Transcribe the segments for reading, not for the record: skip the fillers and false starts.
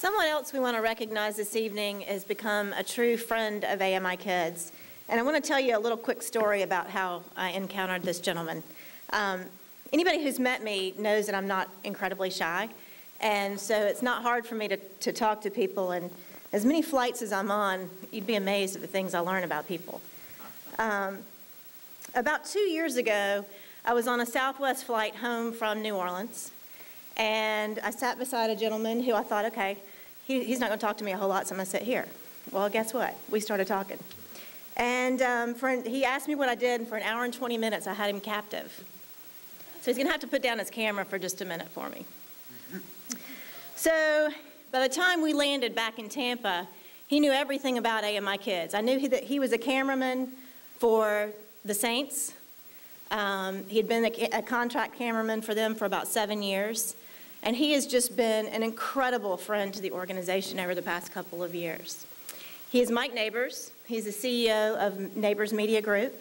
Someone else we want to recognize this evening has become a true friend of AMIkids. And I want to tell you a little quick story about how I encountered this gentleman. Anybody who's met me knows that I'm not incredibly shy. And so it's not hard for me to talk to people. And as many flights as I'm on, you'd be amazed at the things I learn about people. About 2 years ago, I was on a Southwest flight home from New Orleans. And I sat beside a gentleman who I thought, okay, he's not going to talk to me a whole lot, so I'm going to sit here. Well, guess what? We started talking. And he asked me what I did, and for an hour and 20 minutes, I had him captive. So he's going to have to put down his camera for just a minute for me. So by the time we landed back in Tampa, he knew everything about AMIkids. I knew that he was a cameraman for the Saints. He had been a contract cameraman for them for about 7 years. And he has just been an incredible friend to the organization over the past couple of years. He is Mike Nabors. He's the CEO of Nabors Media Group.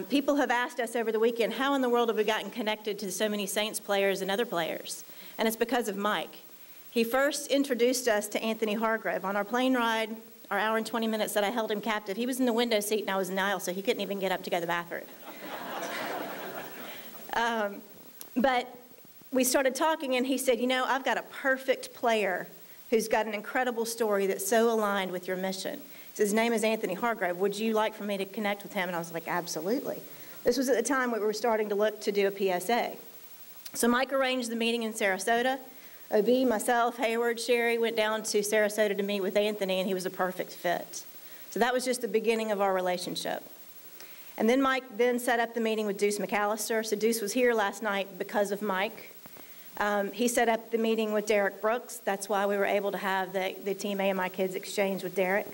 People have asked us over the weekend, how in the world have we gotten connected to so many Saints players and other players? And it's because of Mike. He first introduced us to Anthony Hargrove. On our plane ride, our hour and 20 minutes that I held him captive, he was in the window seat and I was in the aisle, so he couldn't even get up to go to the bathroom. But we started talking and he said, you know, I've got a perfect player who's got an incredible story that's so aligned with your mission. He says, his name is Anthony Hargrove. Would you like for me to connect with him? And I was like, absolutely. This was at the time we were starting to look to do a PSA. So Mike arranged the meeting in Sarasota. OB, myself, Hayward, Sherry went down to Sarasota to meet with Anthony, and he was a perfect fit. So that was just the beginning of our relationship. And then Mike then set up the meeting with Deuce McAllister. So Deuce was here last night because of Mike. He set up the meeting with Derek Brooks. That's why we were able to have the Team AMIkids exchange with Derek.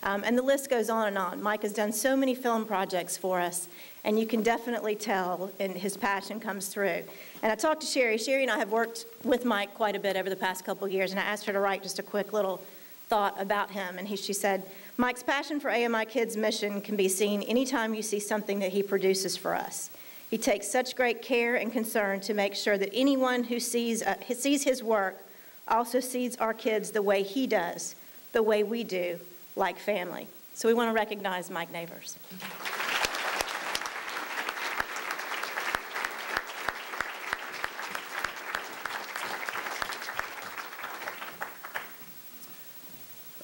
And the list goes on and on. Mike has done so many film projects for us, and you can definitely tell, and his passion comes through. And I talked to Sherry. Sherry and I have worked with Mike quite a bit over the past couple of years, and I asked her to write just a quick little thought about him. And she said, Mike's passion for AMIkids' mission can be seen anytime you see something that he produces for us. He takes such great care and concern to make sure that anyone who sees his work also sees our kids the way he does, the way we do, like family. So we want to recognize Mike Nabors.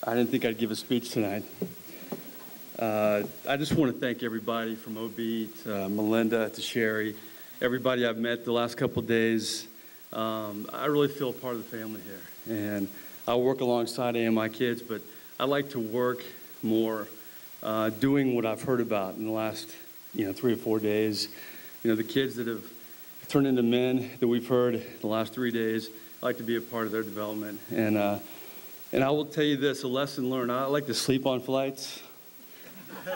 I didn't think I'd give a speech tonight. I just want to thank everybody from OB to Melinda to Sherry, everybody I've met the last couple of days. I really feel part of the family here. And I work alongside AMIkids, but I like to work more doing what I've heard about in the last 3 or 4 days. The kids that have turned into men that we've heard the last 3 days, I like to be a part of their development. And I will tell you this, a lesson learned. I like to sleep on flights.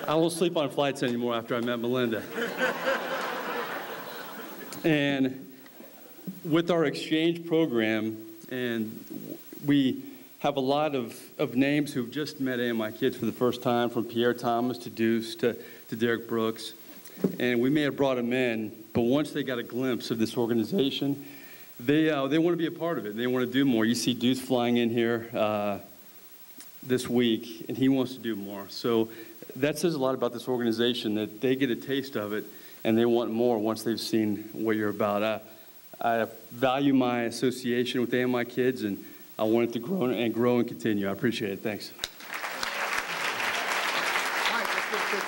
I won't sleep on flights anymore after I met Melinda. And with our exchange program, and we have a lot of names who've just met AMIkids for the first time, from Pierre Thomas to Deuce to Derek Brooks. And we may have brought them in, but once they got a glimpse of this organization, they want to be a part of it. They want to do more. You see Deuce flying in here this week, and he wants to do more. So that says a lot about this organization, that they get a taste of it, and they want more once they've seen what you're about. I value my association with AMIkids, and I want it to grow and continue. I appreciate it. Thanks. All right, let's give a quick